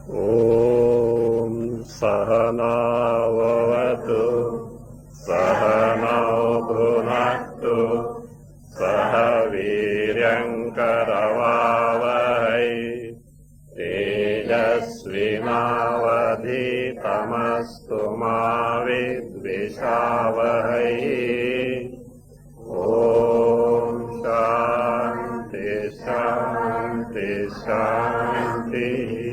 ॐ सहनावतु सहनौ भुनक्तु सह वीर्यङ्करवावहै तेजस्विनावधीतमस्तु मा विद्विषावहै। ॐ शान्ति शान्ति शान्तिः।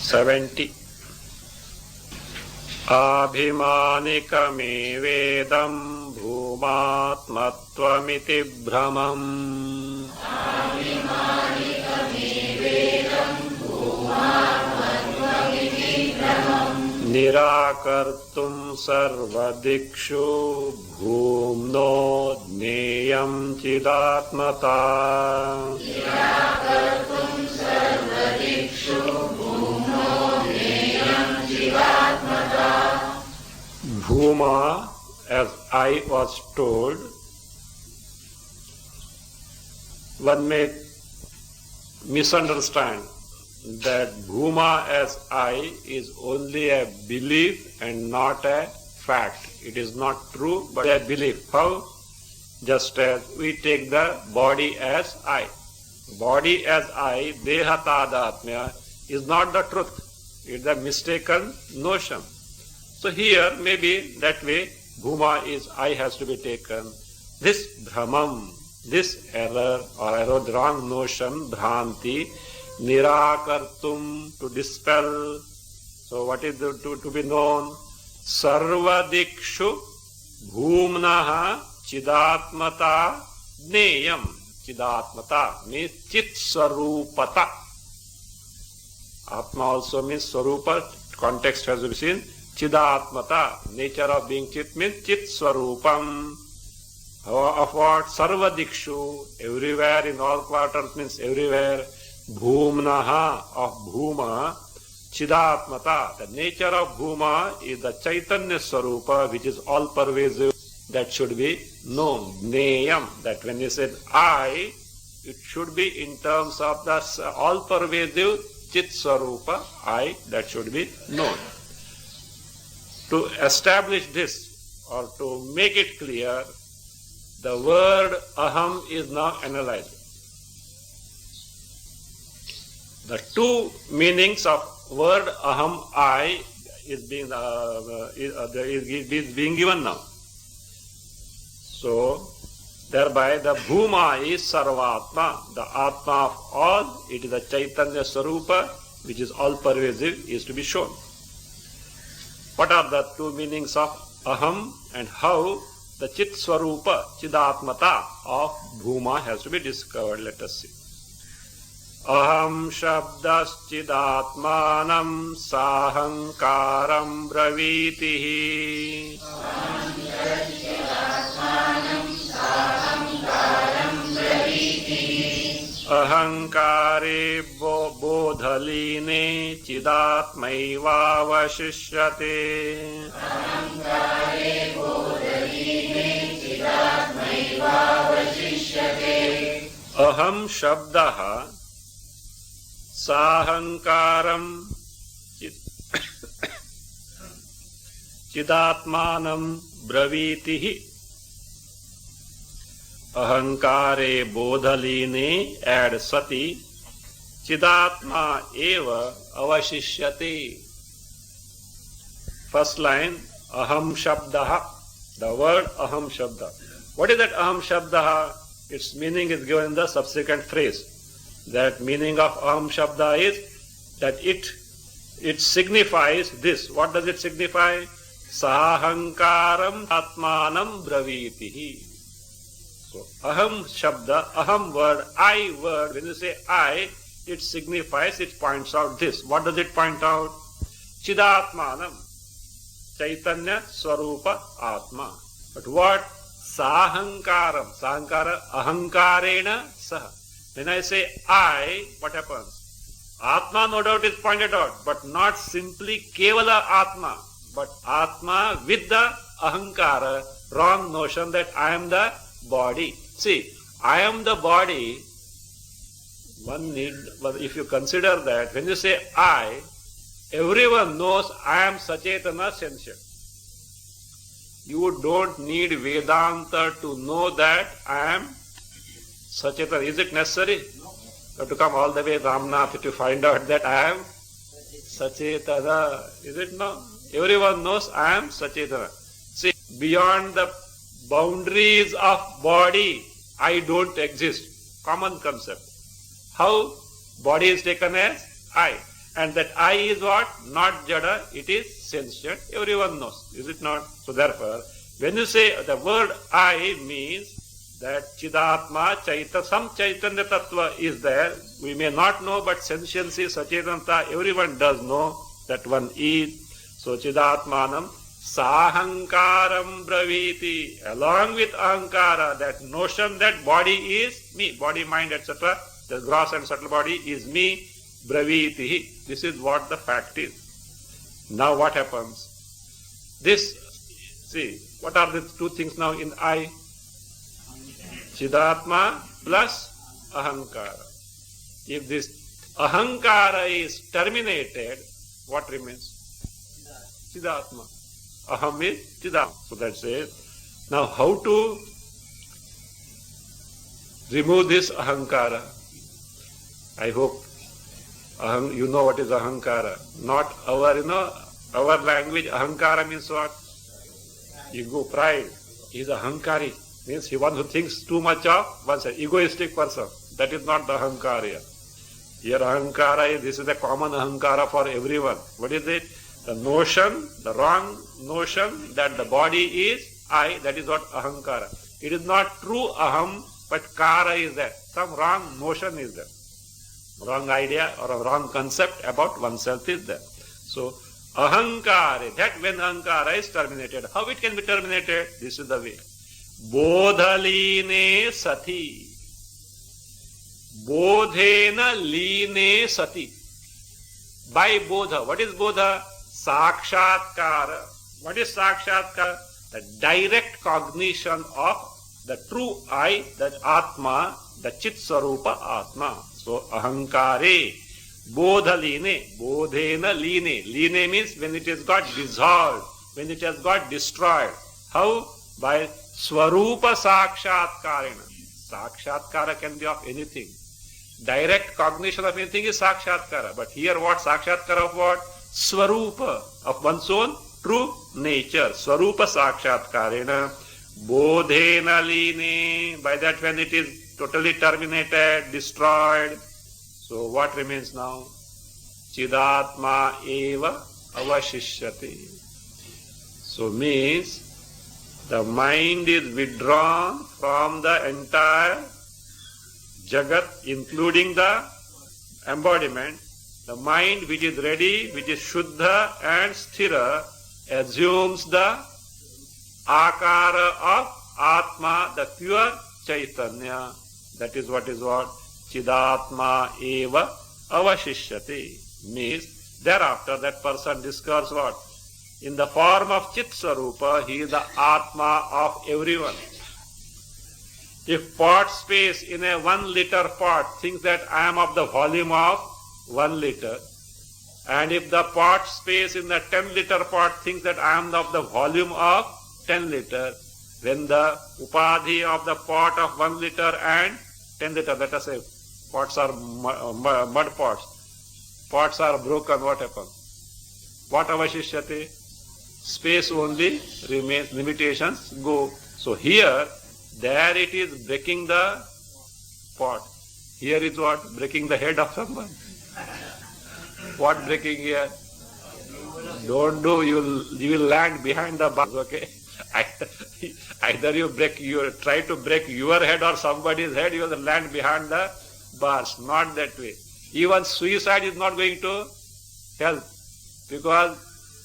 70. आभिमानिकमेवेदं भूमात्मत्वमिति भ्रमम् निराकर्तुं सर्वदिक्षु भूम्नो ज्ञेयं चिदात्मता। Bhuma, as I was told, one may misunderstand that Bhuma as I is only a belief and not a fact. It is not true, but a belief. How? Just as we take the body as I. Body as I, deha tadatmya, is not the truth. It is a mistaken notion. So here, maybe that way, Bhuma is I has to be taken. This Brahmam, this error or wrong notion, Bhranti, Nirakartum, to dispel. So what is to be known? Sarvadikshu Bhumnaha Chidatmata Jneyam. Chidatmata means Chit Sarupata. Atma also means Swarupa. Context has to be seen. Chidatmata, nature of being Chit means Chit Swarupam. Of what? Sarvadikshu, everywhere in all quarters means everywhere. Bhumnaha, of Bhuma. Chidatmata, the nature of Bhuma is the Chaitanya Swarupa, which is all pervasive. That should be known. Jneyam, that when you said I, it should be in terms of the all pervasive Chit Swarupa, I, that should be known. To establish this or to make it clear, the word aham is now analyzed. The two meanings of word aham, I, is being given now. So, thereby the Bhuma is Sarvatma, the Atma of all. It is the Chaitanya Swarupa, which is all pervasive, is to be shown. What are the two meanings of aham and how the Chit Swarupa, Chidatmata of Bhuma has to be discovered? Let us see. Aham Shabdas Chidatmanam Sahankaram Bravitihi. Ahankare bodhaline chidatmaivavashishyate. Aham shabdaha sahankaram chidatmanam bravitihi. Ahankare bodhaline, add sati, chidatma eva avashishyate. First line, aham shabdaha, the word aham shabda. What is that aham shabdaha? Its meaning is given in the subsequent phrase. That meaning of aham shabda is that it signifies this. What does it signify? Sahankaram atmanam bravitihi. So, aham shabda, aham word, I word, when you say I, it signifies, it points out this. What does it point out? Chidatmanam, Chaitanya Swarupa Atma. But what? Sahankaram, Sahankara, ahankarena saha. When I say I, what happens? Atma no doubt is pointed out, but not simply Kevala Atma, but Atma with the ahankara, wrong notion that I am the body. See, I am the body But if you consider that, when you say I, everyone knows I am Sachetana sentient. You don't need Vedanta to know that I am Sachetana. Is it necessary? You have to come all the way Ramnath to find out that I am Sachetana. Is it no? Everyone knows I am Sachetana. See, beyond the boundaries of body, I don't exist. Common concept. How body is taken as I. And that I is what? Not jada, it is sentient. Everyone knows. Is it not? So therefore, when you say the word I means that Chidatma, some Chaitanya Tattva is there. We may not know, but sentiency, Sachetanata, everyone does know that one is. So Chidatmanam Sahankaram Braviti, along with Ahankara, that notion that body is me, body, mind, etc., the gross and subtle body is me, Braviti. This is what the fact is. Now what happens? See, what are the two things now in I? Chidatma plus Ahankara. If this Ahankara is terminated, what remains? Chidatma. Aham is Chidatma. So that's it. Now how to remove this Ahankara? I hope you know what is Ahankara. Not our language. Ahankara means what? Ego, pride. He is Ahankari. Means he one who thinks too much of oneself. Egoistic person. That is not the Ahankara here. Here Ahankara, this is the common Ahankara for everyone. What is it? The notion, the wrong notion that the body is I, that is what Ahankara. It is not true Aham, but Kara is there. Some wrong notion is there. Wrong idea or a wrong concept about oneself is there. So, Ahankara, that when Ahankara is terminated, how it can be terminated? This is the way. Bodhaline sati. Bodhena line sati. By Bodha. What is Bodha? Sakshatkara. What is Sakshatkara? The direct cognition of the true I, the Atma, the Chit Sarupa Atma. So, Ahankare, Bodhaline, Bodhena line. Line means when it has got dissolved, when it has got destroyed. How? By Swarupa Sakshatkarena. Sakshatkara can be of anything. Direct cognition of anything is Sakshatkara. But here what? Sakshatkara of what? Swarupa, of one's own true nature. Swarupa Sakshatkarena. Bodhena line. By that when it is totally terminated, destroyed. So what remains now? Chidatma eva avashishyati. So means the mind is withdrawn from the entire Jagat, including the embodiment. The mind which is ready, which is Shuddha and Sthira, assumes the Akara of Atma, the pure Chaitanya. That is what Chidatma eva avashishyati. Means thereafter that person discovers what? In the form of Chit Sarupa, he is the Atma of everyone. If pot space in a 1 liter pot thinks that I am of the volume of 1 liter, and if the pot space in the 10 liter pot thinks that I am of the volume of 10 liter, when the upadhi of the pot of 1 liter and 10 liter, let us say, pots are mud pots, pots are broken, what happens? What avashishyate? Space only remains, limitations go. So here, there it is breaking the pot. Here is what? Breaking the head of someone. What breaking here? Don't do, you will land behind the bars, okay? Either you try to break your head or somebody's head, you will land behind the bars. Not that way. Even suicide is not going to help, because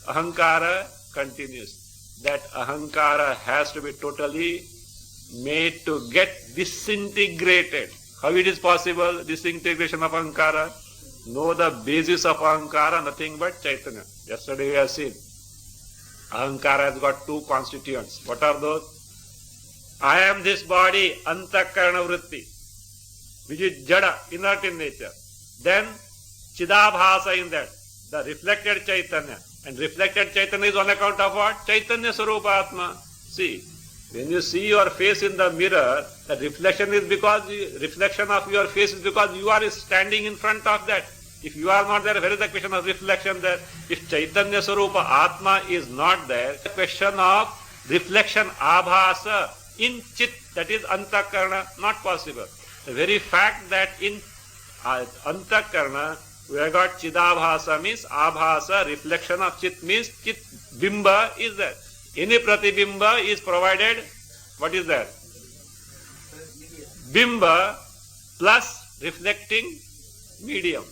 Ahankara continues. That Ahankara has to be totally made to get disintegrated. How it is possible, disintegration of Ahankara? Know the basis of Ahankara, nothing but Chaitanya. Yesterday we have seen. Ahankara has got two constituents. What are those? I am this body, Antakarana Vritti. which is jada, inert in nature. Then chidabhasa in that, the reflected Chaitanya. And reflected Chaitanya is on account of what? Chaitanya Sarupa Atma. See, when you see your face in the mirror, the reflection of your face is because you are standing in front of that. If you are not there, where is the question of reflection there? If Chaitanya Sarupa Atma is not there, the question of reflection abhasa in chit, that is antakarna, not possible. The very fact that in antakarna we have got chidabhasa means abhasa, reflection of chit means chit bimba is there. Any pratibimba is provided, what is that? Bimba plus reflecting medium.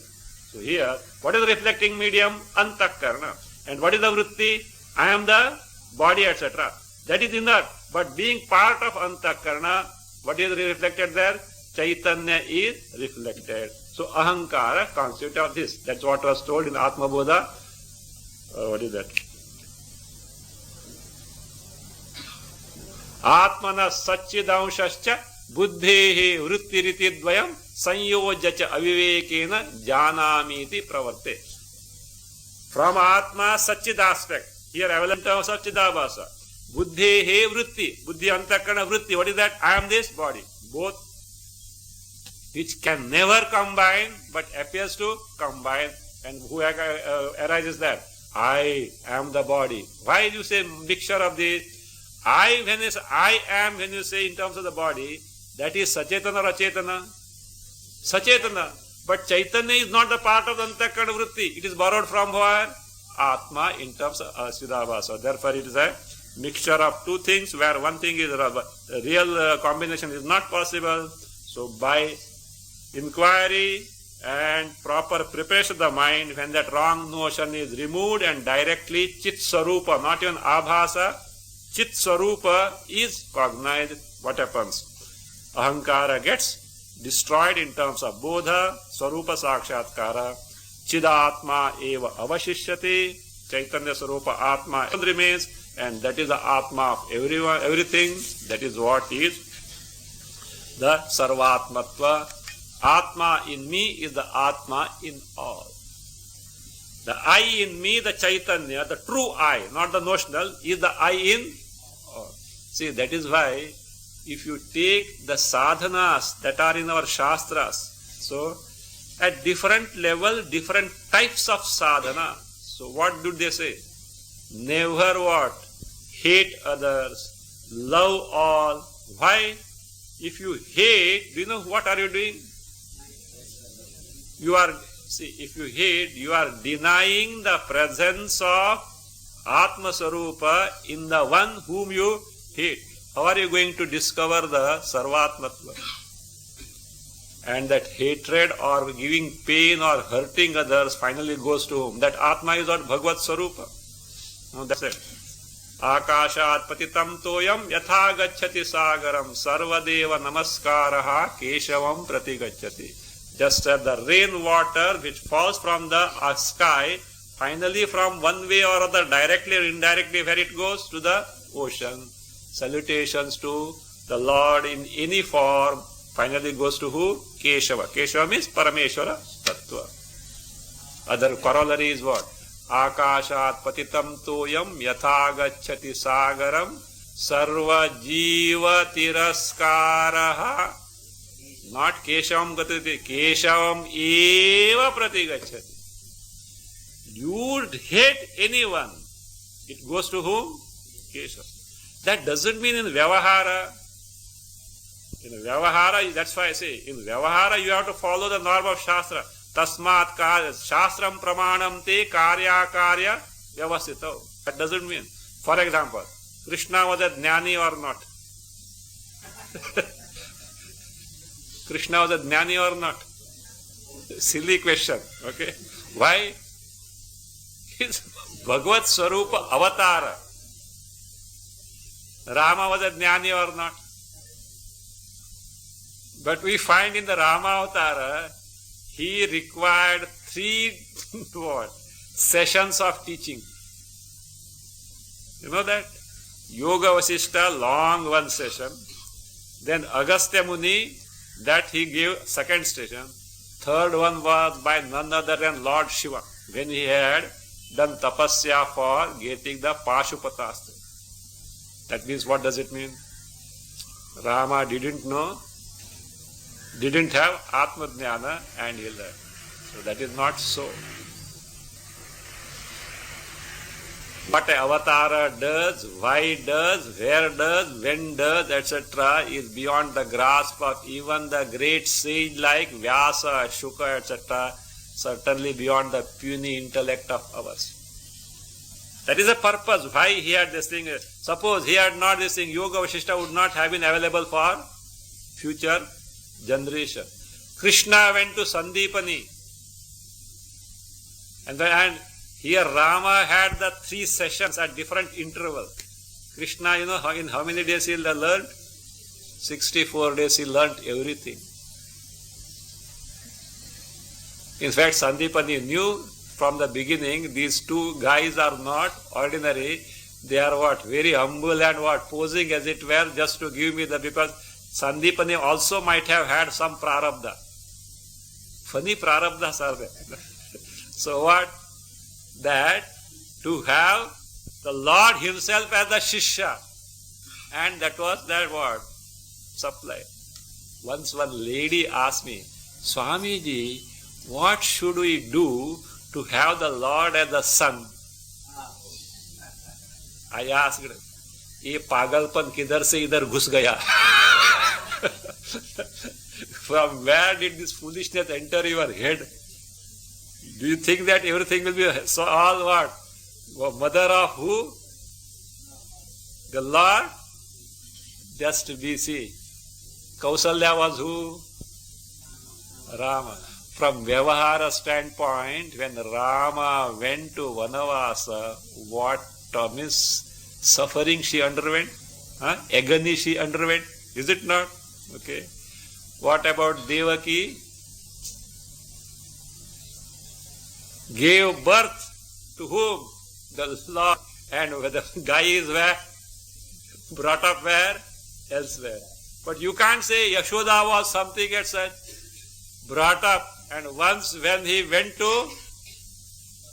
So here, what is the reflecting medium? Antakarna. And what is the vritti? I am the body, etc. That is inert. But being part of antakarna, what is reflected there? Chaitanya is reflected. So ahankara constitute of this. That's what was told in Atma Bodha. What is that? Atmana satchidanshascha buddhehe vrittiriti dvayam sanyojya avivekena janamiti pravarte. From Atma Satchid aspect, here available in terms of Chidabhasa. Buddhehe vritti, buddhi antakarna vritti. What is that? I am this body. Both which can never combine but appears to combine. And who arises that? I am the body. Why you say mixture of this? I, when you say I am, when you say in terms of the body, that is Sachetana or Achetana? Sachetana. But Chaitanya is not the part of the Antakarna Vritti. It is borrowed from where? Atma in terms of Siddhavasa. Therefore it is a mixture of two things where one thing is a real combination is not possible. So by inquiry and proper preparation of the mind, when that wrong notion is removed and directly Chit Sarupa, not even Abhasa, Chit Sarupa is cognized, what happens? Ahankara gets destroyed in terms of Bodha, Sarupa Sakshatkara, Chidatma eva avashishyate, Chaitanya Sarupa Atma remains, and that is the Atma of everyone, everything. That is what is the Sarvatmatva. Atma in me is the Atma in all. The I in me, the Chaitanya, the true I, not the notional, is the I in all. See, that is why if you take the sadhanas that are in our Shastras, so at different level, different types of sadhana. So what do they say? Never what? Hate others, love all. Why? If you hate, do you know what are you doing? You are, see, if you hate, you are denying the presence of Atma Sarupa in the one whom you hate. How are you going to discover the Sarvatmatva? And that hatred or giving pain or hurting others finally goes to whom? That Atma is what? Bhagavad Sarupa. No, that's it. Akashat patitam toyam yatha gacchati sagaram sarvadeva namaskaraha keshavam pratigacchati. Just as the rain water which falls from the sky, finally from one way or other, directly or indirectly, where it goes? To the ocean. Salutations to the Lord in any form, finally goes to who? Keshava. Keshava means Parameshwara Tattva. Other corollary is what? Akashat patitam toyam yatha gacchati sagaram sarva jiva tiraskaraha. Not Keshavam gatati, Keshavam eva pratigacchati. You hate anyone, it goes to whom? Keshav. That doesn't mean in Vyavahara. In Vyavahara, that's why I say, in Vyavahara you have to follow the norm of Shastra. Tasmat Shastram Pramanam te Karya Karya Vyavasito. That doesn't mean. For example, Krishna was a Jnani or not? Krishna was a Jnani or not? Silly question. Okay. Why? His Bhagavad Swarupa Avatara. Rama was a Jnani or not? But we find in the Rama Avatara, he required 3 sessions of teaching. You know that? Yoga Vasishta, long one session. Then Agastya Muni, That he gave second station. Third one was by none other than Lord Shiva, when he had done tapasya for getting the Pashupatastra. That means, what does it mean? Rama didn't know, didn't have Atma Jnana, and he learned. So that is not so. What an avatar does, why does, where does, when does, etc. is beyond the grasp of even the great sage like Vyasa, Shuka, etc. Certainly beyond the puny intellect of ours. That is the purpose why he had this thing. Suppose he had not this thing, Yoga Vasishtha would not have been available for future generation. Krishna went to Sandipani. And here Rama had the 3 sessions at different intervals. Krishna, in how many days he learned? 64 days he learned everything. In fact, Sandipani knew from the beginning these 2 guys are not ordinary. They are what? Very humble and what? Posing as it were just to give me because Sandipani also might have had some prarabdha. Funny prarabdhas are there. So what? That to have the Lord himself as the Shishya. And that was that word, supply. Once one lady asked me, Swamiji, what should we do to have the Lord as the son? I asked, ये पागलपन किधर से इधर घुस गया? From where did this foolishness enter your head? Do you think that everything will be so all what? Mother of who? The Lord? Just BC. Kausalya was who? Rama. From Vyavahara standpoint, when Rama went to Vanavasa, what means suffering she underwent? Agony she underwent? Is it not? Okay. What about Devaki? Gave birth to whom? The Lord. And the guy is where? Brought up where? Elsewhere. But you can't say Yashoda was something at such. Brought up. And once when he went to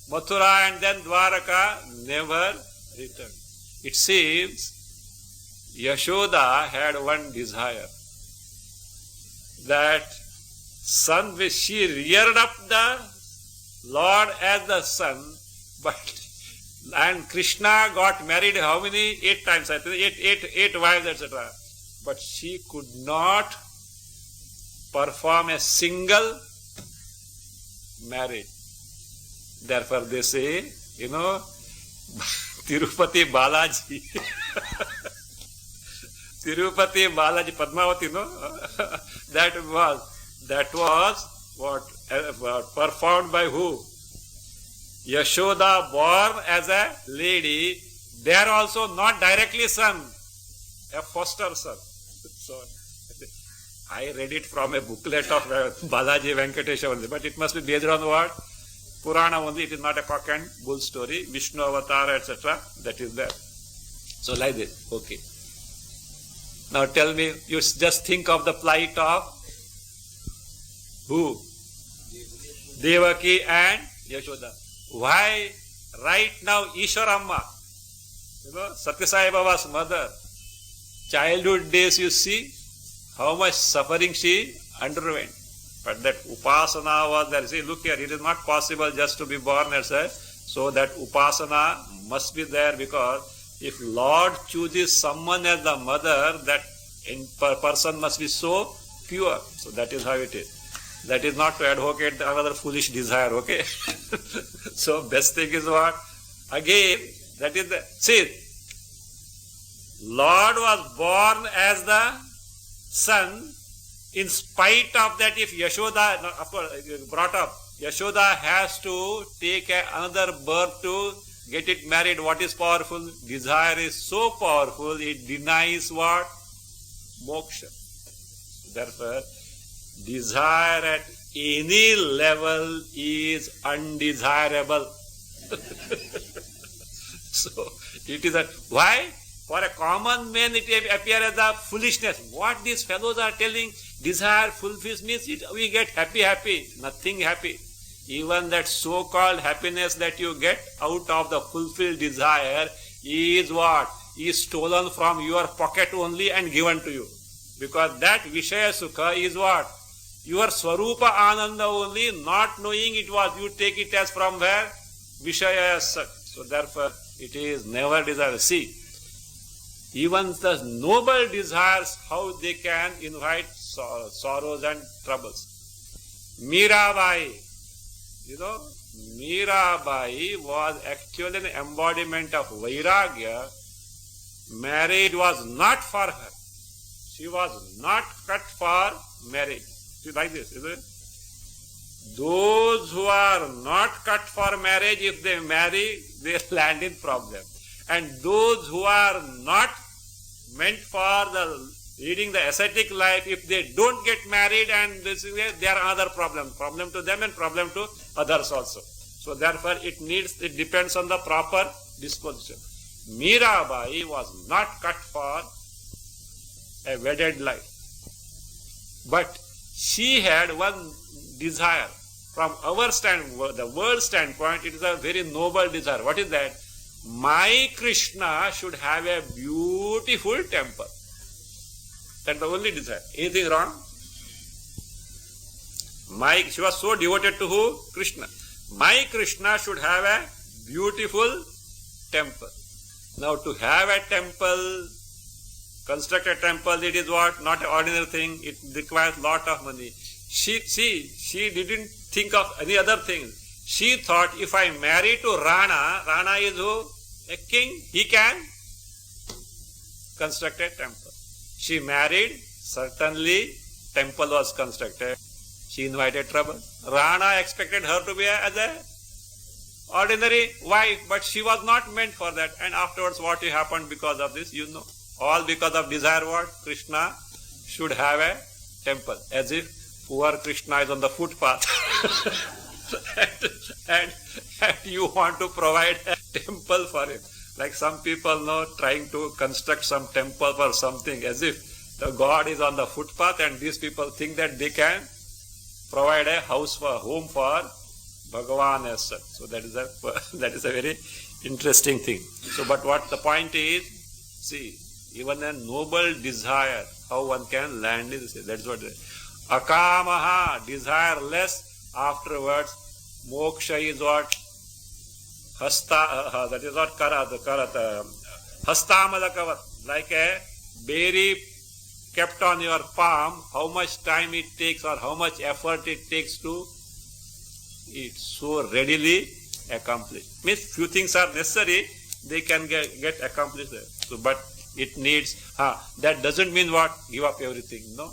Mathura and then Dwaraka, never returned. It seems Yashoda had one desire. That son, she reared up the Lord as the son, and Krishna got married how many? 8 times, I think, eight wives, etc. But she could not perform a single marriage. Therefore they say, Tirupati Balaji. Tirupati Balaji, Padmavati, no? That was what performed by who? Yashoda, born as a lady, there also not directly son, a foster son. So I read it from a booklet of Balaji Venkatesha only, but it must be based on what? Purana only, it is not a cock and bull story, Vishnu Avatar, etc. That is there. So like this, okay. Now tell me, you just think of the plight of who? Devaki and Yashoda. Why right now Ishwaramma, Satya Sai Baba's mother, childhood days you see how much suffering she underwent. But that upasana was there. See, look here, it is not possible just to be born as a, so that upasana must be there, because if Lord chooses someone as the mother, that person must be so pure. So that is how it is. That is not to advocate another foolish desire, okay? So best thing is what? Again, that is the, see, Lord was born as the son. In spite of that, if Yashoda, of course, brought up, Yashoda has to take another birth to get it married. What is powerful? Desire is so powerful, it denies what? Moksha. Therefore, desire at any level is undesirable. So, it is a, why? For a common man, it appears as a foolishness. What these fellows are telling, Desire fulfills means we get happy, nothing happy. Even that so-called happiness that you get out of the fulfilled desire is what? Is stolen from your pocket only and given to you. Because that Vishaya Sukha is what? Your Swarupa Ananda only, not knowing it was. You take it as from where? Vishaya as such. So therefore, it is never desire. See, even the noble desires, how they can invite sorrows and troubles. Mirabai, Mirabai was actually an embodiment of Vairagya. Marriage was not for her. She was not cut for marriage. See, like this, isn't it? Those who are not cut for marriage, if they marry, they land in problem. And those who are not meant for leading the ascetic life, if they don't get married, and they are another problem to them and problem to others also. So therefore, it depends on the proper disposition. Mirabai was not cut for a wedded life, but she had one desire. From our the world standpoint, it is a very noble desire. What is that? My Krishna should have a beautiful temple. That's the only desire. Anything wrong? She was so devoted to who? Krishna. My Krishna should have a beautiful temple. Now to have a temple, construct a temple, it is what? Not an ordinary thing. It requires lot of money. She didn't think of any other thing. She thought, if I marry to Rana is who? A king. He can construct a temple. She married, certainly temple was constructed. She invited trouble. Rana expected her to be as a ordinary wife, but she was not meant for that. And afterwards, what happened because of this, you know. All because of desire what? Krishna should have a temple. As if poor Krishna is on the footpath. and you want to provide a temple for him. Like some people trying to construct some temple for something, as if the God is on the footpath, and these people think that they can provide a home for Bhagavan as such. So that is a very interesting thing. So, but what the point is, see, even a noble desire, how one can land in this. That's what it is. Akamaha, desireless. Afterwards, moksha is what? That is what Hastamalakavat, like a berry kept on your palm, how much time it takes or how much effort it takes to eat. So readily accomplished. Means few things are necessary, they can get accomplished there. So, but it needs, that doesn't mean what? Give up everything. No.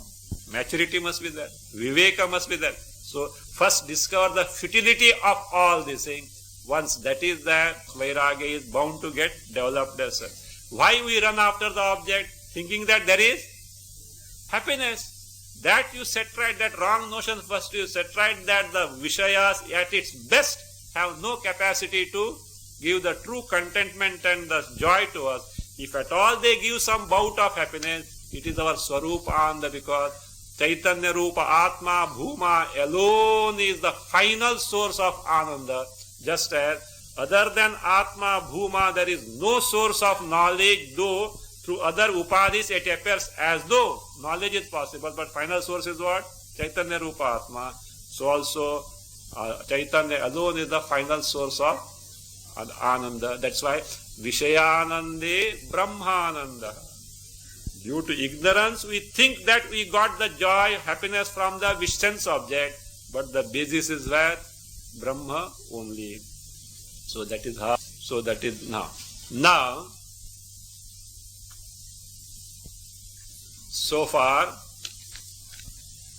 Maturity must be there. Viveka must be there. So, first discover the futility of all these things. Once that is there, Vairagya is bound to get developed as such. Why we run after the object? Thinking that there is happiness. That you set right, that wrong notion first you set right, that the Vishayas at its best have no capacity to give the true contentment and the joy to us. If at all they give some bout of happiness, it is our Swarupa Ananda, because Chaitanya Rupa Atma Bhuma alone is the final source of Ananda. Just as other than Atma Bhuma, there is no source of knowledge, though through other upadhis it appears as though knowledge is possible, but final source is what? Chaitanya Rupa Atma. So also Chaitanya alone is the final source of Ananda. That's why Vishayanande Brahmananda. Due to ignorance, we think that we got the joy, happiness from the sense object, but the basis is where? Brahma only. So that is how. So that is now. Now, so far,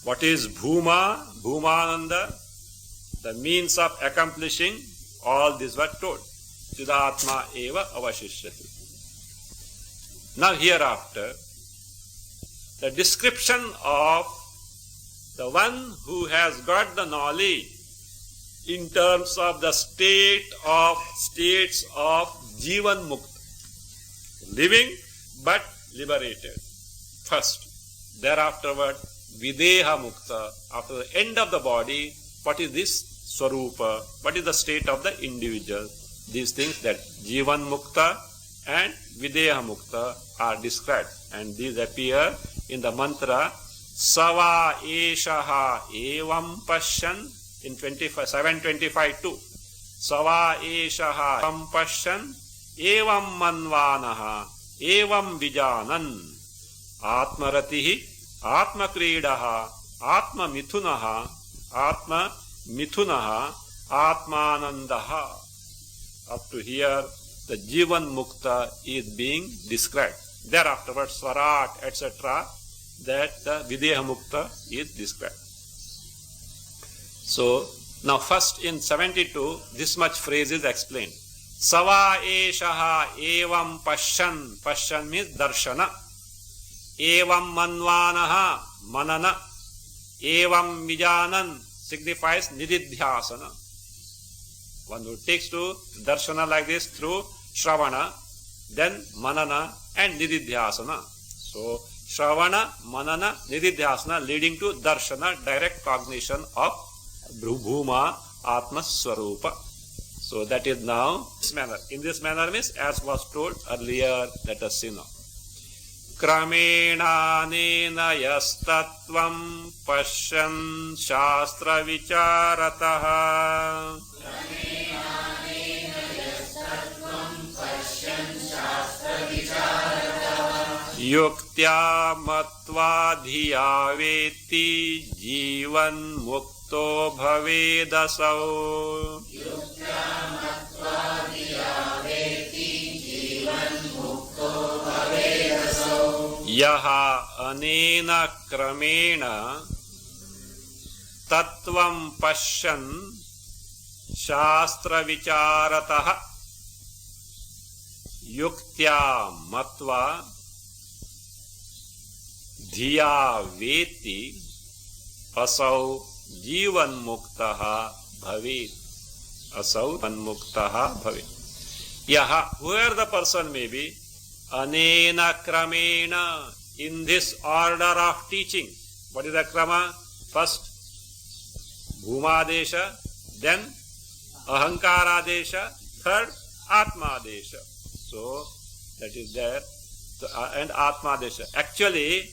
what is Bhuma, Bhumananda? The means of accomplishing all this were told. Chidatma eva avashishyati. Now hereafter, the description of the one who has got the knowledge in terms of the states of Jivan Mukta, living but liberated. First, thereafterward, videha mukta. After the end of the body, what is this swarupa? What is the state of the individual? These things, that jivan mukta and videha mukta, are described, and these appear in the mantra Sava Eshaha Evam Pashyan in 725 too. Sava Eshaha Evam Pashyan Evam Manvanaha Evam Vijanan Atmaratihi Atma Kridaha Atma Mithunaha Atma Mithunaha Atmanandaha. Up to here, the Jivan Mukta is being described. Thereafterwards, Swarat, etc., that the Videha Mukta is described. So, now first in 72, this much phrase is explained. Sava Eshaha Evam Pashyan. Pashyan means Darshana. Evam Manvanaha, Manana. Evam Vijanan signifies Nididhyasana. One who takes to Darshana like this through Shravana, then Manana and Nididhyasana. So, Shravana, Manana, Nididhyasana leading to Darshana, direct cognition of Bhuma Atma Swarupa. So that is now this manner. In this manner means, as was told earlier, let us see now. Kramena nena yastatvam pashyan shastra vicharataha. Yuktya matva dhiya veti jivan mukto bhavedasau. Yaha anena kramena tattvam pashyan shastra vicharataha yuktya matva dhiya veti asau jivan muktaha bhavet. Asau jivan muktaha bhavet. Yaha, whoever the person may be, anena kramena, in this order of teaching. What is the krama? First Bhumadesha, then Ahankaradesha, third Atmadesha. So that is there. So, and Atmadesha. Actually,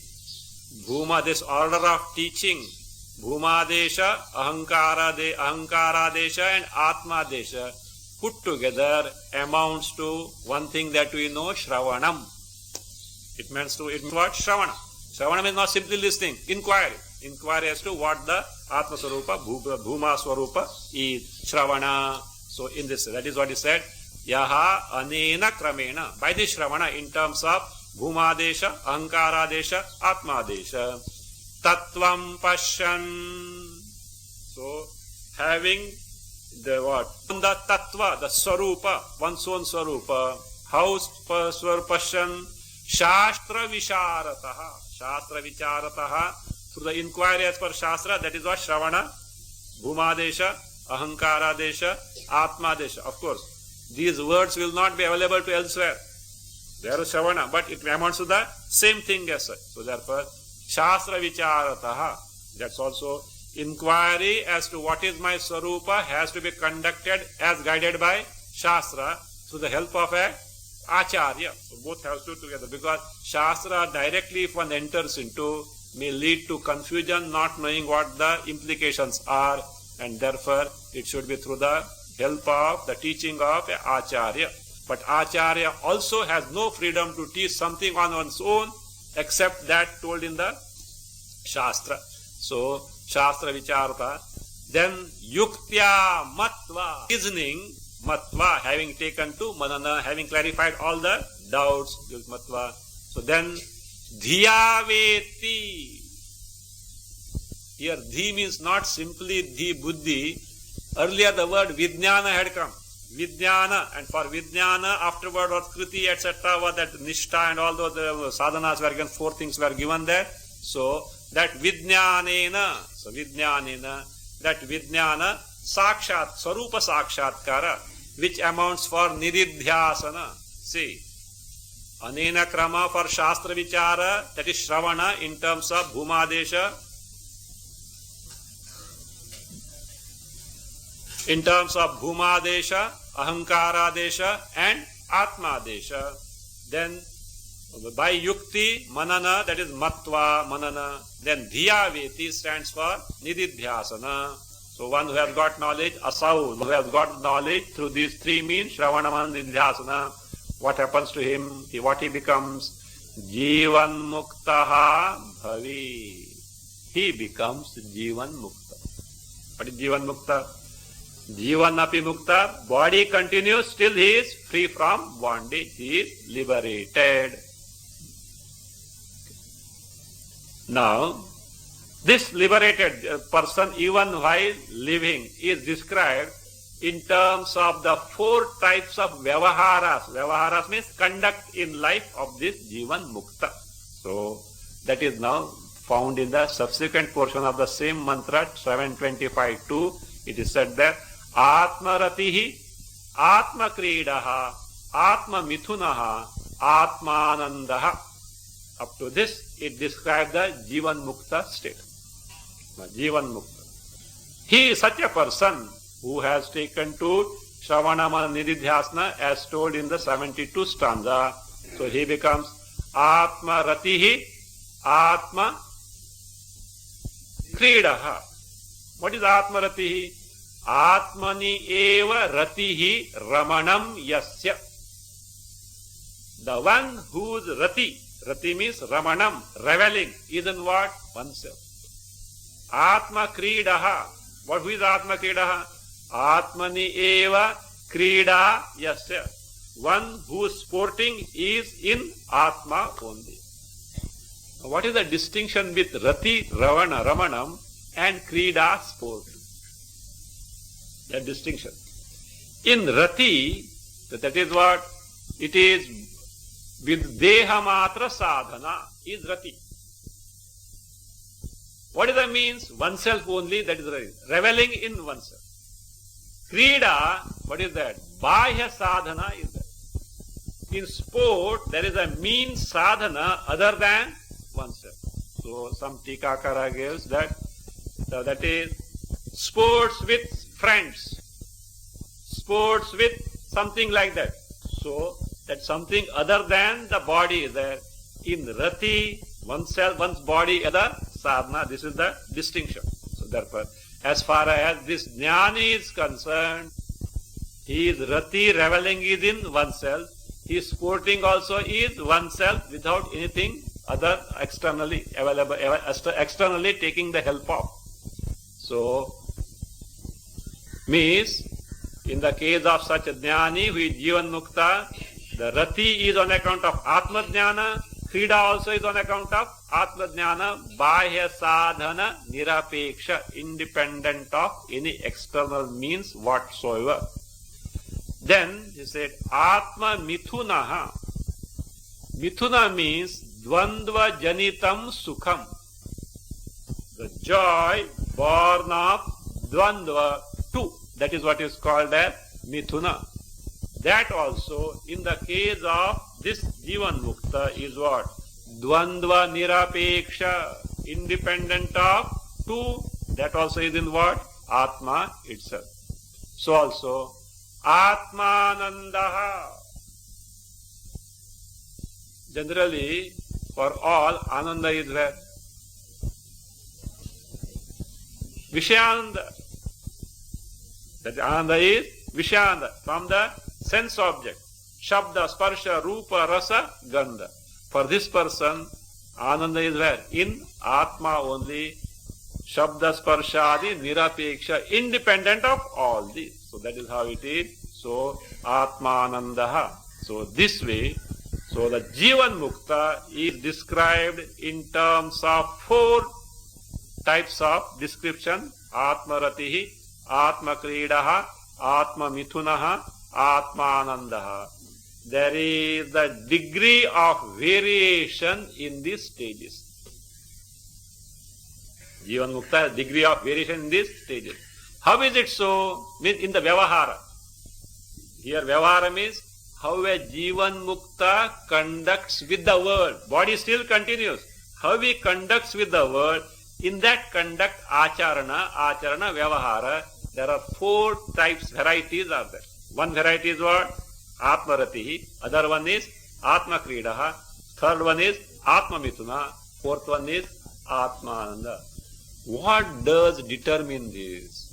Bhuma, this order of teaching, Bhumadesha, Ahankaradesha and Atmadesha, put together amounts to one thing that we know, Shravanam. It means what? Shravana. Shravana means not simply listening, inquiry. Inquiry as to what the Atma Swarupa, Bhuma Swarupa is. Shravana. So in this, that is what he said. Yaha anena kramena. By this Shravana, in terms of Bhumadesha, Ahankaradesha, Atmadesha. Tattvam Pashyan. So having the what? The tattva, the swarupa, one's own swarupa. How Pashyan? Shastra Visharataha. Shastra Vicharataha. Through the inquiry as per Shastra, that is what? Shravana, Bhumadesha, Ahankaradesha, Atmadesha. Of course, these words will not be available to elsewhere. There is Shravana, but it amounts to the same thing as such. So therefore, Shastra Vicharataha. That's also inquiry as to what is my Swarupa has to be conducted as guided by Shastra through the help of a Acharya. So both have to together, because Shastra directly, if one enters into, may lead to confusion, not knowing what the implications are, and therefore it should be through the help of the teaching of a Acharya. But Acharya also has no freedom to teach something on one's own except that told in the Shastra. So Shastra Vicharata. Then Yuktya Matva, reasoning, Matva, having taken to Manana, having clarified all the doubts, Matva. So then Dhiya Veti. Here Dhi means not simply Dhi Buddhi. Earlier the word Vijnana had come. Vijnana, and for Vijnana afterward was Kriti, etc. was that Nishtha and all those sadhanas were given, 4 things were given there. So that Vijnanena, that Vijnana Sakshat, Swarupa Sakshatkara, which amounts for Nididhyasana. See, Anena Krama for Shastra Vichara, that is Shravana in terms of Bhumadesha, in terms of Bhumadesha, Ahankaradesha and Atmadesha. Then by Yukti, Manana, that is Matva, Manana. Then Dhiyaveti stands for Nididhyasana. So one who has got knowledge, Asau, who has got knowledge through these three means, Shravana, Manana, Nididhyasana. What happens to him? What he becomes? Jivan Muktaha Bhavi. He becomes Jivan Mukta. What is Jivan Mukta? Jivan api Mukta. Body continues, still he is free from bondage. He is liberated. Now, this liberated person, even while living, is described in terms of the four types of vyavaharas. Vyavaharas means conduct in life of this Jivan Mukta. So, that is now found in the subsequent portion of the same mantra, 725.2. It is said that Atma Ratihi, Atma Kridaha, Atma Mithunaha, Atma Anandaha. Up to this, it describes the Jivan Mukta state. Jivan Mukta. He is such a person who has taken to Shravana Manana Nididhyasana as told in the 72 stanza. So he becomes Atma Ratihi, Atma Kridaha. What is Atma Ratihi? Atmani eva Ratihi Ramanam Yasya. The one whose Rati means Ramanam, reveling, is in what? Oneself. Atma Kridaha. Who is Atma Kridaha? Atmani eva Krida Yasya. One whose sporting is in Atma only. What is the distinction with Rati, Ravana, Ramanam and Krida, sport? The distinction. In Rati, that is what? It is with Deha Matra Sadhana is Rati. What is that means? Oneself only, that is Rati. Reveling in oneself. Krida, what is that? Bahya Sadhana is that. In sport, there is a mean sadhana other than oneself. So, some Tikakara gives that, that is sports with friends, sports with something like that. So, that something other than the body is there. In Rati, oneself, one's body, other sadhana, this is the distinction. So, therefore, as far as this jnani is concerned, he is Rati, reveling is in oneself. His sporting also is oneself without anything other externally available, externally taking the help of. So, means in the case of such a jnani who is Jivan Mukta, the Rati is on account of Atma Jnana, Krida also is on account of Atma Jnana, Bahya Sadhana Nirapeksha, independent of any external means whatsoever. Then he said, Atma Mithunaha. Mithuna means Dvandva Janitam Sukham. The joy born of Dvandva, two. That is what is called as Mithuna. That also, in the case of this Jivan Mukta, is what? Dvandva Nirapeksha, independent of two. That also is in what? Atma itself. So also, Atmanandaha. Generally, for all, Ananda is where? Vishayananda. That Ananda is Vishayananda, from the sense object. Shabda, Sparsha, Rupa, Rasa, Gandha. For this person, Ananda is where? In Atma only. Shabda, Sparsha, Adi, Nirapeksha, independent of all these. So that is how it is. So, Atmanandaha. So this way, so the Jivan Mukta is described in terms of four types of description. Atma Ratihi, Atma Kridaha, Atma Mithunaha, Atma Anandaha. There is the degree of variation in these stages. Jivan Mukta, degree of variation in these stages. How is it so? Means in the Vyavahara. Here Vyavahara means how a Jivan Mukta conducts with the world. Body still continues. How he conducts with the world, in that conduct Acharana, Vyavahara, there are 4 types, varieties are there. One variety is what? Atmaratihi. Other one is Atmakridaha. Third one is Atmamituna. Fourth one is Atmananda. What does determine this?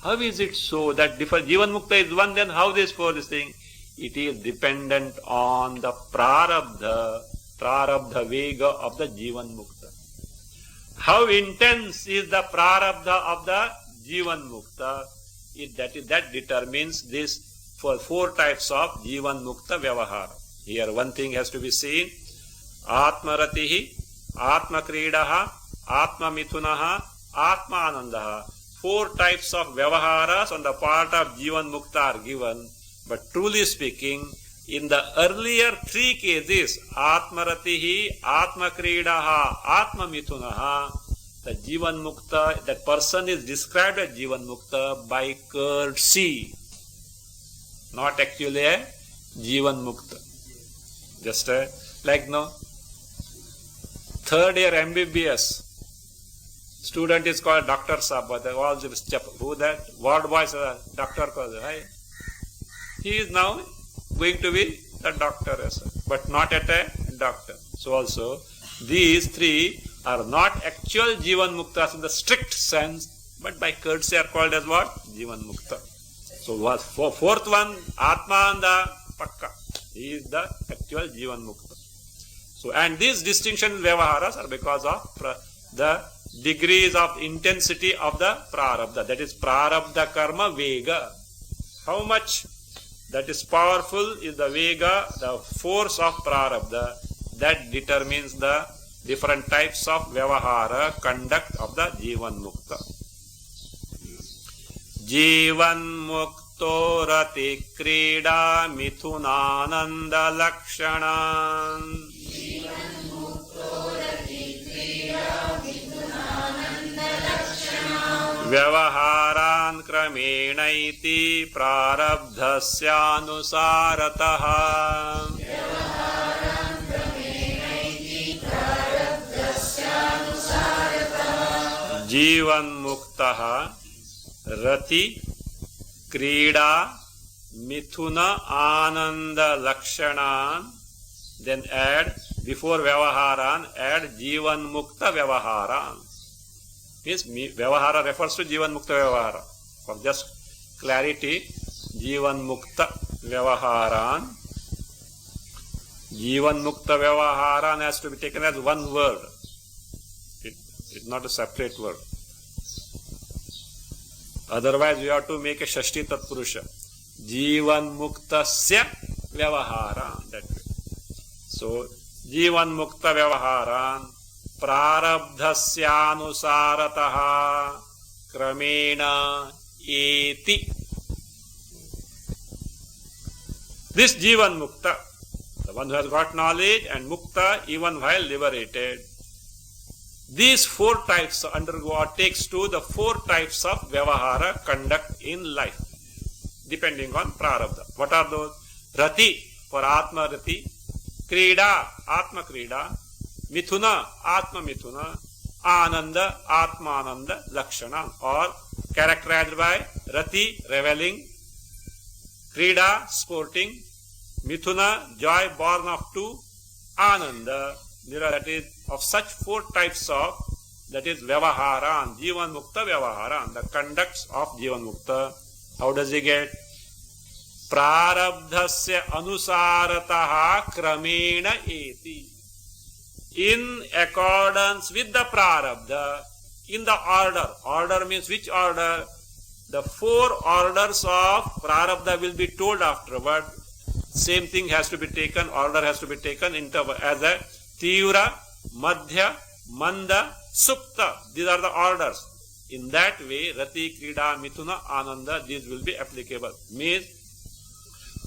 How is it so that Jivan Mukta is one, then how this for this thing? It is dependent on the prarabdha vega of the Jivan Mukta. How intense is the prarabdha of the Jivan Mukta? That determines this for 4 types of Jivan Mukta Vyavahara. Here one thing has to be seen. Atmaratihi, Atmakridaha, Atmamithunaha, Atmanandaha. 4 types of Vyavaharas on the part of Jivan Mukta are given. But truly speaking, in the earlier 3 cases, Atmaratihi, Atmakridaha, Atmamithunaha, the Jivan Mukta, that person is described as Jivan Mukta by courtesy, not actually a Jivan Mukta. Just like now, 3rd year MBBS student is called Dr. Sahab. All the who that? Ward boys, Doctor called, right? He is now going to be the doctor, but not at a doctor. So also, these 3 are not actual Jivan Muktas in the strict sense, but by courtesy are called as what? Jivan Mukta. So, fourth one, Atmananda Pakka. He is the actual Jivan Mukta. So, and these distinctions in Vyavaharas are because of the degrees of intensity of the Prarabdha. That is Prarabdha Karma Vega. How much that is powerful is the Vega, the force of Prarabdha, that determines the different types of Vyavahara, conduct of the Jivan Mukta. Jivan Mukto Rati Krida Mithunananda Lakshanan. Vyavaharan kramenaiti prarabdhasyanusarataha. Jivan muktaha rati krida mithuna ananda lakshanan. Then add, before Vyavaharan, add Jivan Mukta Vyavaharan. Means Vyavahara refers to Jivan Mukta Vyavahara. For just clarity, Jivan Mukta Vyavaharan. Jivan Mukta Vyavaharan has to be taken as one word. It's not a separate word. Otherwise, we have to make a Shashti Tatpurusha. Jivan Muktasya Vyavaharan. That way. So, Jivan Mukta Vyavaharan Prarabdhasyanusarataha Kramena Eti. This Jivan Mukta, the one who has got knowledge, and Mukta even while liberated, these 4 types undergo takes to the 4 types of Vyavahara conduct in life, depending on Prarabdha. What are those? Rati for Atma Rati, Krida, Atma Krida, Mithuna, Atma Mithuna, Ananda, Atma Ananda, Lakshana, or characterized by Rati, reveling, Krida, sporting, Mithuna, joy born of 2, Ananda, that is of such 4 types of, that is Vyavaharan, Jivan Mukta Vyavaharan, the conducts of Jivan Mukta. How does he get? Prarabdhasya anusarataha kramena eti. In accordance with the Prarabdha, in the order. Order means which order? The 4 orders of Prarabdha will be told afterward. Same thing has to be taken, order has to be taken as a Tivra, Madhya, Manda, Sukta. These are the orders. In that way, Rati, Krida, Mithuna, Ananda, these will be applicable. Means,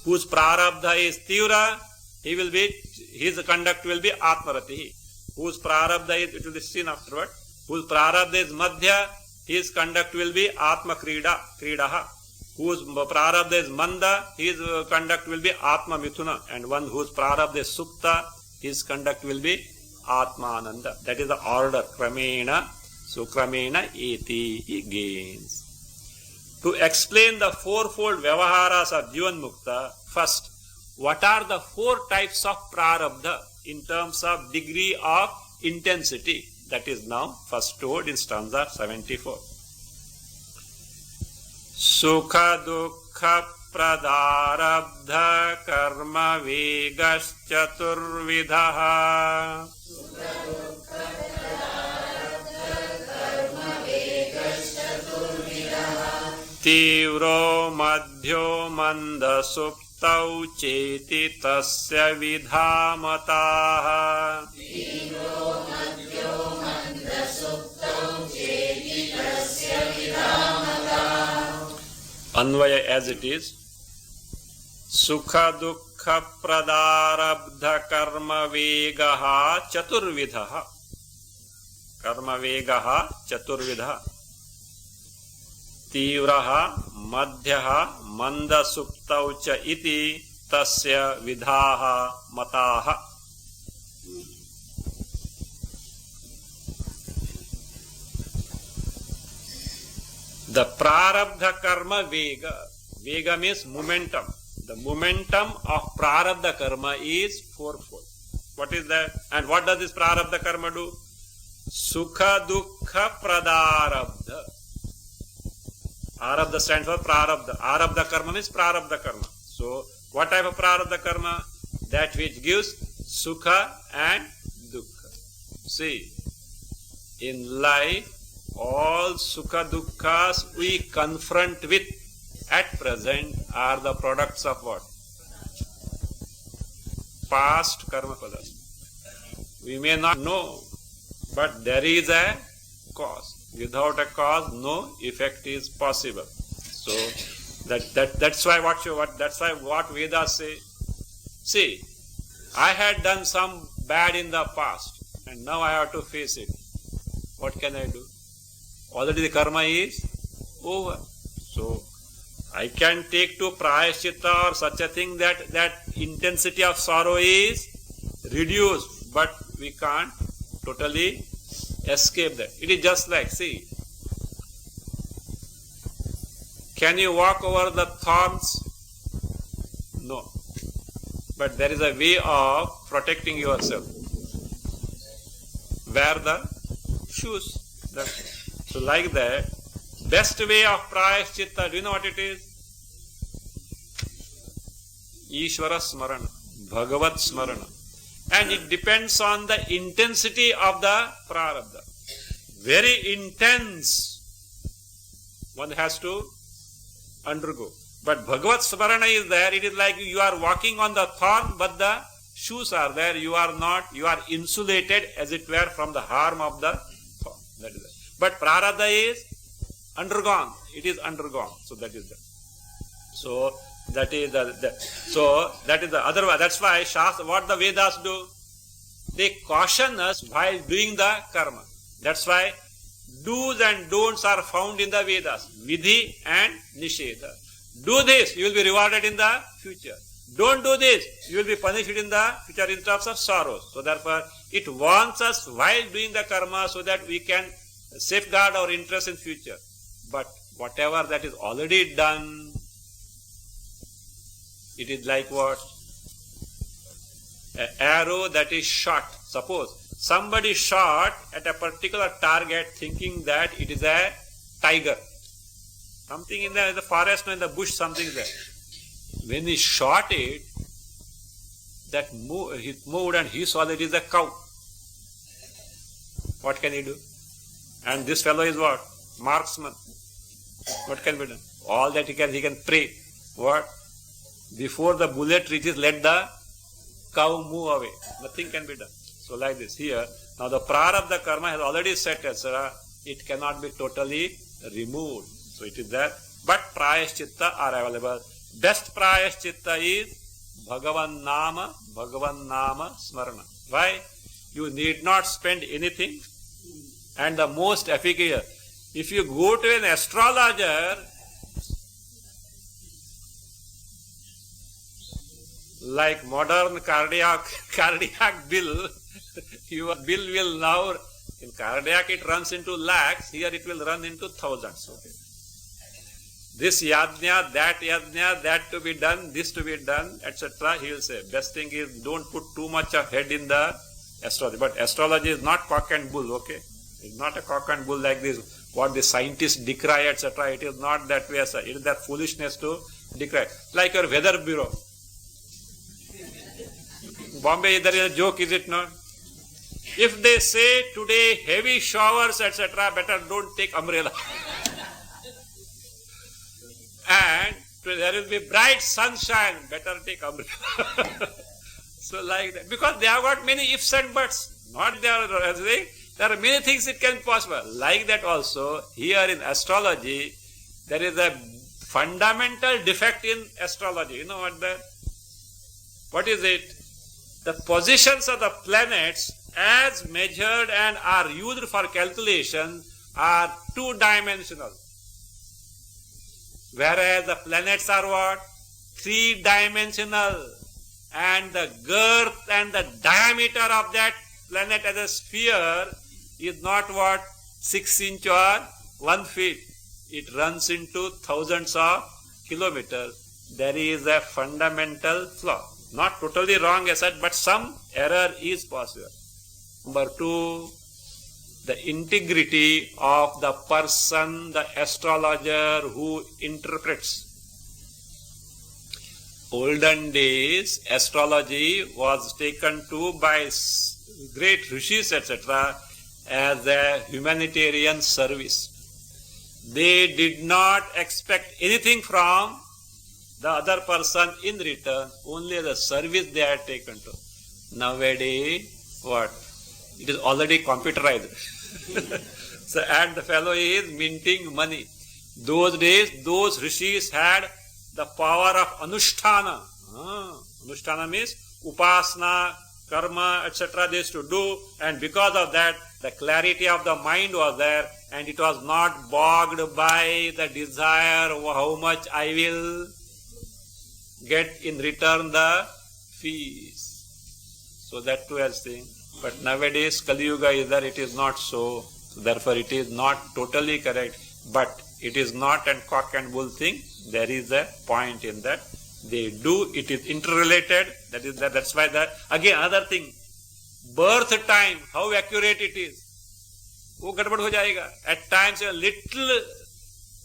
whose Prarabdha is Tivra, his conduct will be Atmarati. Whose Prarabdha is, it will be seen afterward. Whose Prarabdha is Madhya, his conduct will be Atma Kridaha. Whose Prarabdha is Manda, his conduct will be Atma Mithuna. And one whose Prarabdha is Sukta, his conduct will be Atma Ananda. That is the order. Kramena. So Kramena Eti, he gains. To explain the fourfold vyavaharas of Jivan Mukta, first, what are the four types of prarabdha in terms of degree of intensity? That is now first told in stanza 74. Sukha dukha pradarabdha karma vegaschaturvidha. Tivro madhyo manda suptau cheti tasya vidhamataha. Anvaya as it is. Sukha dukha pradarabdha karma vegaha chaturvidha. Karma vegaha chaturvidha. Tivraha madhyaha manda suptau cha iti tasya vidhaha mataha. The prarabdha karma vega. Vega means momentum. The momentum of prarabdha karma is fourfold. What is that? And what does this prarabdha karma do? Sukha dukha pradarabdha. Arabdha stands for prarabdha. Arabdha karma means prarabdha karma. So, what type of prarabdha karma? That which gives sukha and dukkha. See, in life, all sukha dukkhas we confront with at present are the products of what? Past karma padas. We may not know, but there is a cause. Without a cause, no effect is possible. So that's why what Vedas say. See, I had done some bad in the past, and now I have to face it. What can I do? Already the karma is over. So I can take to prayaschitta or such a thing that intensity of sorrow is reduced, but we can't totally escape that. It is just like, see, can you walk over the thorns? No. But there is a way of protecting yourself. Wear the shoes. So like that, best way of prayaschitta, do you know what it is? Ishvara smarana, Bhagavat smarana. And it depends on the intensity of the prarabdha. Very intense, one has to undergo. But Bhagavat smarana is there. It is like you are walking on the thorn, but the shoes are there. You are not. You are insulated, as it were, from the harm of the thorn. That is it. But prarabdha is undergone. It is undergone. So that is that. So that is the other way. That's why Shastra, what the Vedas do, they caution us while doing the karma. That's why do's and don'ts are found in the Vedas. Vidhi and Nisheda. Do this, you will be rewarded in the future. Don't do this, you will be punished in the future in terms of sorrows. So therefore, it warns us while doing the karma so that we can safeguard our interest in future. But whatever that is already done, it is like what? An arrow that is shot. Suppose somebody shot at a particular target thinking that it is a tiger. Something in the forest or in the bush, something is there. When he shot it, it moved and he saw that it is a cow. What can he do? And this fellow is what? Marksman. What can be done? All that he can pray. What? Before the bullet reaches, let the cow move away. Nothing can be done. So like this here. Now the prarabdha karma has already set, etc. It cannot be totally removed. So it is there. But prayaschitta are available. Best prayaschitta is Bhagavan Nama Smarana. Why? You need not spend anything. And the most efficacious. If you go to an astrologer, like modern cardiac bill, your bill will now, in cardiac it runs into lakhs, here it will run into thousands. Okay. this yajna, that to be done, this to be done, etc. He will say. Best thing is don't put too much of head in the astrology. But astrology is not cock and bull, okay? It's not a cock and bull like this, what the scientists decry, etc. It is not that way, sir. It is their foolishness to decry. Like your weather bureau. Bombay, there is a joke, is it not? If they say today heavy showers, etc., better don't take umbrella. And there will be bright sunshine, better take umbrella. So like that. Because they have got many ifs and buts. Not there are many things it can be possible. Like that also, here in astrology, there is a fundamental defect in astrology. You know what is it? The positions of the planets as measured and are used for calculation are two-dimensional. Whereas the planets are what? Three-dimensional. And the girth and the diameter of that planet as a sphere is not what? 6 inch or 1 feet. It runs into thousands of kilometers. There is a fundamental flaw. Not totally wrong as such, but some error is possible. Number 2, the integrity of the person, the astrologer who interprets. Olden days, astrology was taken to by great rishis, etc., as a humanitarian service. They did not expect anything from the other person in return, only the service they had taken to. Nowadays, what? It is already computerized. So, and the fellow is minting money. Those days, those rishis had the power of anushtana. Anushtana means upasana, karma, etc. they used to do, and because of that, the clarity of the mind was there, and it was not bogged by the desire how much I will get in return the fees. So that too has thing. But nowadays, Kali Yuga is there, it is not so. Therefore, it is not totally correct. But it is not a cock and bull thing. There is a point in that. They do, it is interrelated. That's why again, another thing. Birth time, how accurate it is. वो गड़बड़ हो जाएगा. At times, a little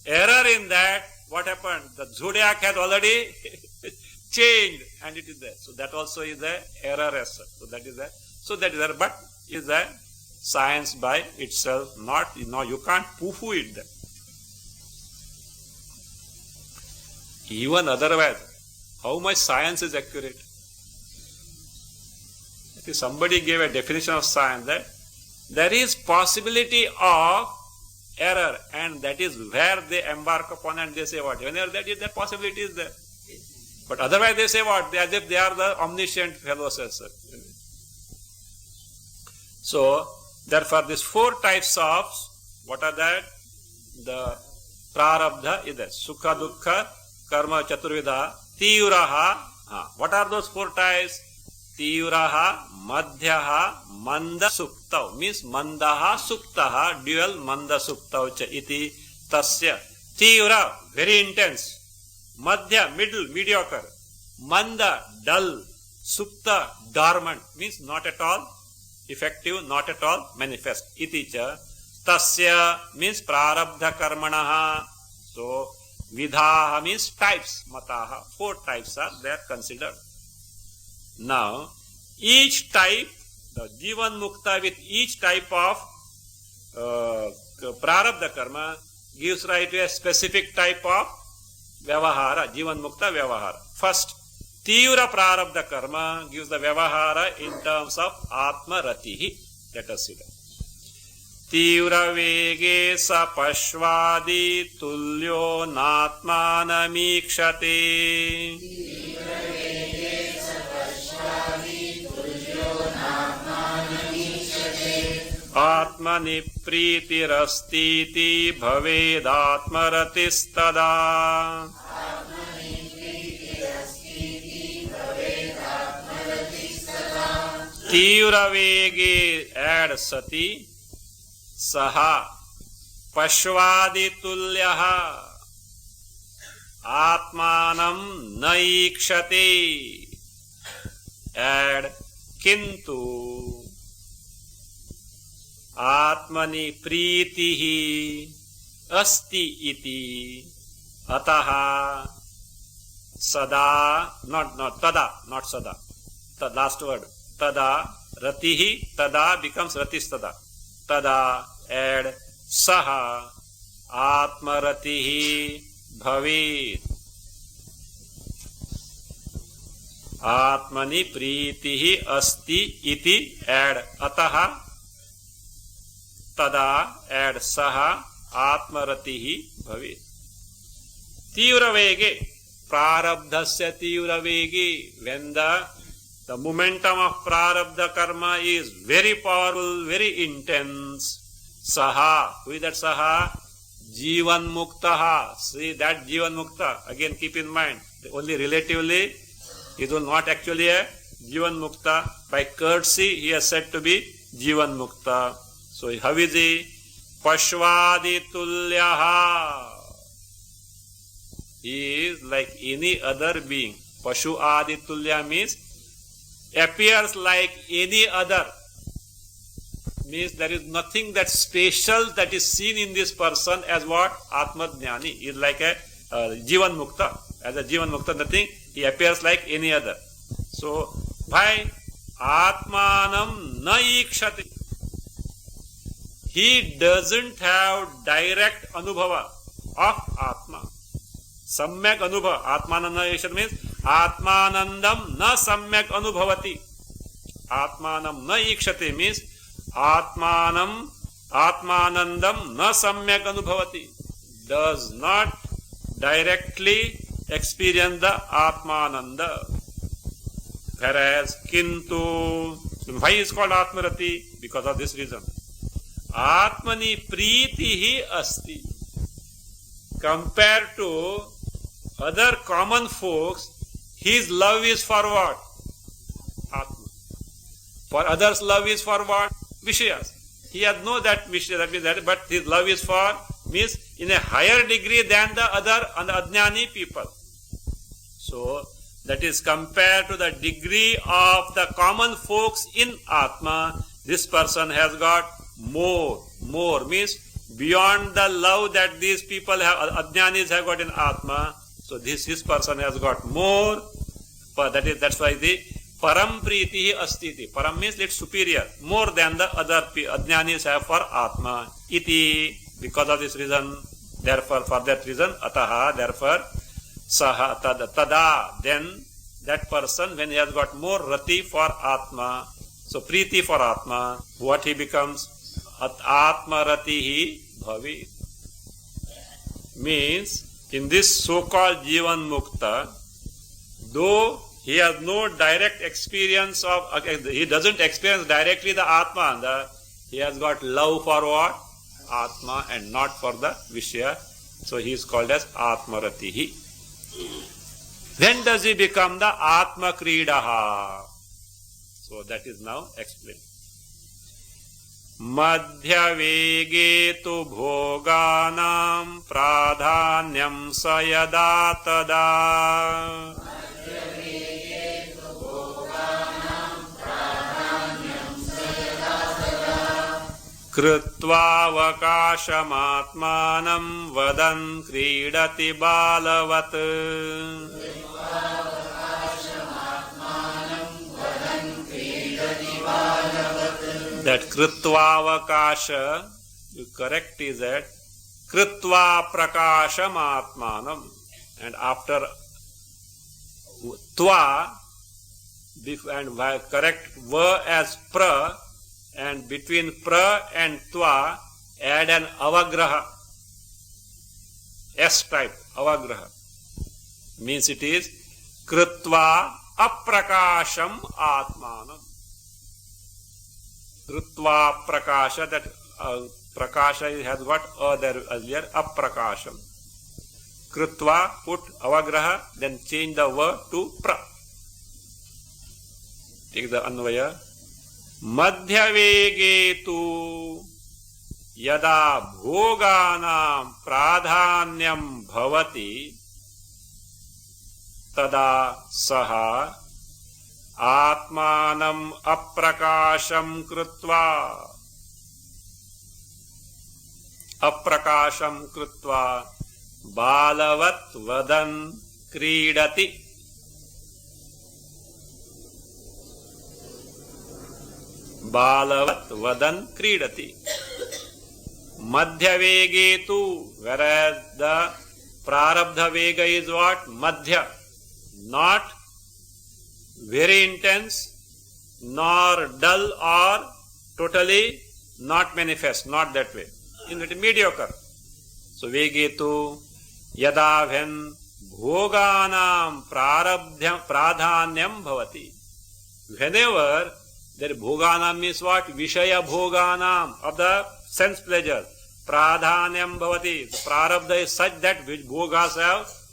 error in that, what happened? The zodiac has already changed, and it is there. So that also is a error as such. So that is there, but is a science by itself. Not, you can't poo-poo it then. Even otherwise, how much science is accurate? Somebody gave a definition of science that there is possibility of error, and that is where they embark upon and they say what? Whenever that possibility is there. But otherwise they say what? As if they are the omniscient fellows as such. So, therefore these 4 types of, what are that? The prarabdha is there. Sukha, dukkha, karma, chaturvidha, tivraha. What are those 4 types? Tivraha, madhyaha, manda suktav. Means mandaha suktaha, dual manda suktav cha iti tasya. Tivra, very intense. Madhya, middle, mediocre. Manda, dull. Sukta, dormant. Means not at all effective, not at all manifest. Iti cha tasya means prarabdha karmanaha. So, vidhaha means types. Mataha, 4 types are there considered. Now, each type, the Jivan Mukta with each type of prarabdha karma gives rise to a specific type of vyavahara, Jivan Mukta vyavahara. First, Tivra prarabdha karma gives the vyavahara in terms of Atma Ratihi. Let us see that. Tivra vege sa pashvadi tulyo natmanamikshate. Atmani pritirastiti bhavedatmaratistada. Tivra vege add sati saha pashvadi tulyaha. atmanam naikshate. Add kintu atmani pritihi asti iti ataha sada, not tada, not sada, the last word, tada ratihi, tada becomes ratistada, tada add saha atmaratihi bhavet. Atmani pritihi asti iti add ataha, tada add saha atmaratihi bhavet. Tivra vege, prarabdhasya tivra vege, when the momentum of prarabdha karma is very powerful, very intense. Saha, who is that saha? Jivan muktaha. See that Jivan mukta, again keep in mind, only relatively, he is not actually a Jivan mukta. By courtesy, he is said to be Jivan mukta. So how is he? Pashvadi tulyaha. He is like any other being. Pashu adi tulya means appears like any other. Means there is nothing that special that is seen in this person as what? Atma Jnani. He is like a Jivan Mukta. As a Jivan Mukta, nothing. He appears like any other. So, by Atmanam na ikshati. He doesn't have direct anubhava of Atma. Samyak anubhava. Atmanam na ikshati means Atmanandam na samyak anubhavati. Atmanam na ikshati means Atmanandam na samyak anubhavati. Does not directly experience the Atmananda. Whereas Kintu, why is called Atmarati? Because of this reason. Atmani pritihi asti. Compared to other common folks, his love is for what? Atma. For others, love is for what? Vishayas. He has no that Vishaya, that means that, but his love is for, means in a higher degree than the other Ajnani people. So, that is compared to the degree of the common folks in Atma, this person has got more means beyond the love that these people have, Ajnanis have got in Atma. So this person has got more, that's why the Param Pritihi Astiti. Param means it's superior, more than the other Ajnanis have for Atma. Iti, because of this reason, therefore, for that reason, Ataha, therefore, Saha, Tada, then that person, when he has got more Rati for Atma, so Priti for Atma, what he becomes? Atma Ratihi Bhavi. Means, in this so-called Jivan Mukta, though he has no direct experience of, he doesn't experience directly the Atma, he has got love for what? Atma and not for the Vishya. So he is called as Atma Ratihi. When does he become the Atma Kridaha? So that is now explained. Madhya vege tu bhoganam pradhanyam sayada tada krutva vakashamatmanam vadan kridati balavat. That Krutva Vakasha, you correct is that Krutva Prakasham Atmanam. And after Tva, and correct Va as Pra, and between Pra and Tva, add an Avagraha. S type, Avagraha. Means it is Krutva Aprakasham Atmanam. Krutva Prakasha, that Prakasha has got there earlier, Aprakasham. Krutva, put Avagraha, then change the word to Pra. Take the Anvaya. Madhya vege tu yada bhoganam pradhanyam bhavati tada saha atmanam aprakasham krutva balavat vadan kridati. Balavat vadan kridati. Madhya vege tu, whereas the prarabdha vega is what? Madhya. Not very intense, nor dull or totally not manifest, not that way. In it mediocre. So vege tu, yada when bhoganam pradhanyam bhavati. Whenever there bhoganam means what? Vishaya bhoganam, of the sense pleasure. Pradhanyam bhavati. The prarabdha is such that which bhogas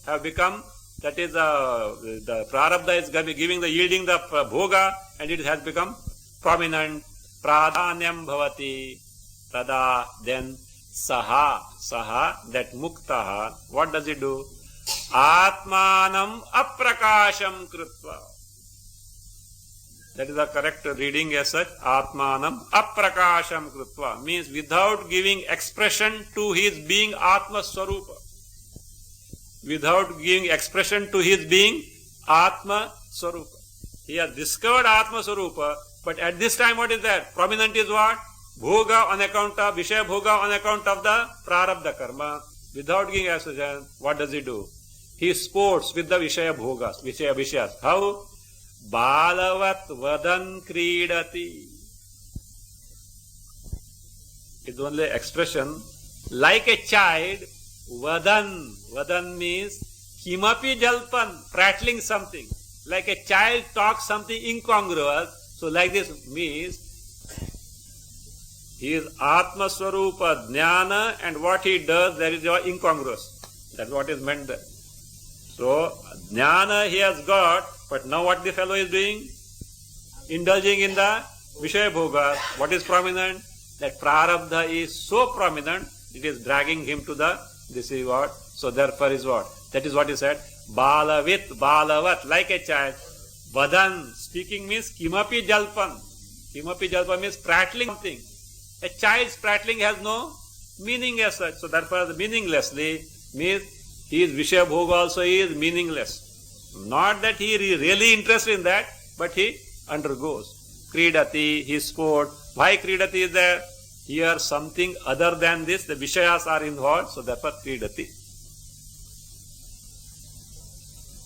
have become, that is the prarabdha is giving the yielding the bhoga, and it has become prominent. Pradhanyam bhavati. Tada, then saha, that muktaha, what does it do? Atmanam aprakasham krutva. That is the correct reading as such. Atmanam aprakasham krutva means without giving expression to his being Atma Swarupa. Without giving expression to his being Atma Swarupa. He has discovered Atma Swarupa, but at this time what is that? Prominent is what? Bhoga on account of, Vishaya Bhoga on account of the Prarabdha Karma. Without giving expression, what does he do? He sports with the Vishaya Bhogas, Vishayas. How? Balavat vadan kridati. It's only expression. Like a child, vadan. Vadan means kimapi jalpan, prattling something. Like a child talks something incongruous. So like this means he is Atma Swarupa, Jnana, and what he does, there is incongruous. That's what is meant there. So, Jnana he has got, but now what the fellow is doing? Indulging in the Vishaya Bhoga. What is prominent? That Prarabdha is so prominent, it is dragging him to the, this is what? So therefore is what? That is what he said. Balavat, like a child. Vadan, speaking means kimapi jalpan. Kimapi jalpan means prattling something. A child's prattling has no meaning as such. So therefore the meaninglessly means his Vishaya Bhoga also is meaningless. Not that he is really interested in that, but he undergoes. Kridati, his sport. Why Kridati is there? Here something other than this, the Vishayas are involved, so therefore Kridati.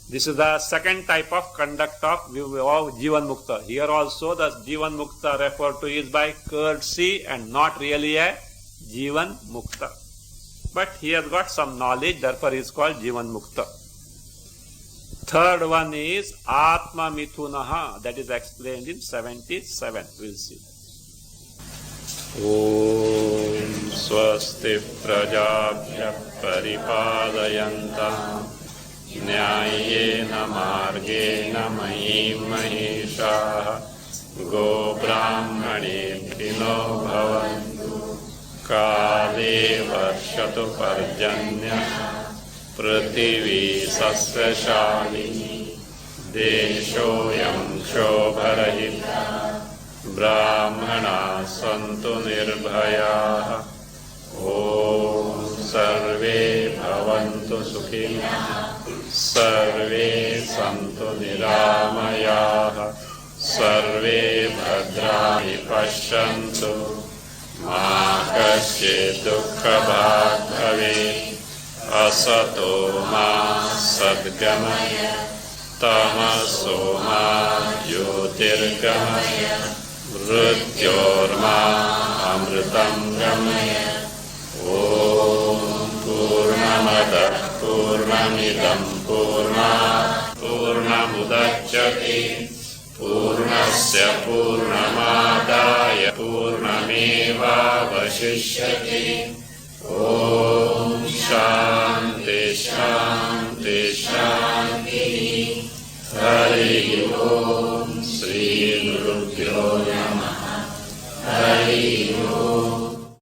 This is the second type of conduct of Jivan Mukta. Here also the Jivan Mukta referred to is by courtesy and not really a Jivan Mukta. But he has got some knowledge, therefore he is called Jivan Mukta. Third one is Atma Mithunaha, that is explained in 77. We will see. Om Swasti Prajabhya Paripadayantam Nyayena Margena Mahim Maheshaha Go Brahmanebhino Bhavantu Kale Varshatu Parjanya Prithivi Sasvashalini Deshoyam Shobharahita Brahmana Santu Nirbhayaha Om Sarve Bhavantu Sukhina Sarve Santu Niramayaha Sarve Bhadrani Pashyantu Ma Kasyit Dukkha Bhag Bhavet Asato Ma Sadgamaya Tamaso Ma Jyotirgamaya Mrityorma Amritam Gamaya Om Purnamada Purnamidam Purnamudachyate Purnasya Purnamadaya Purnameva Vashishyate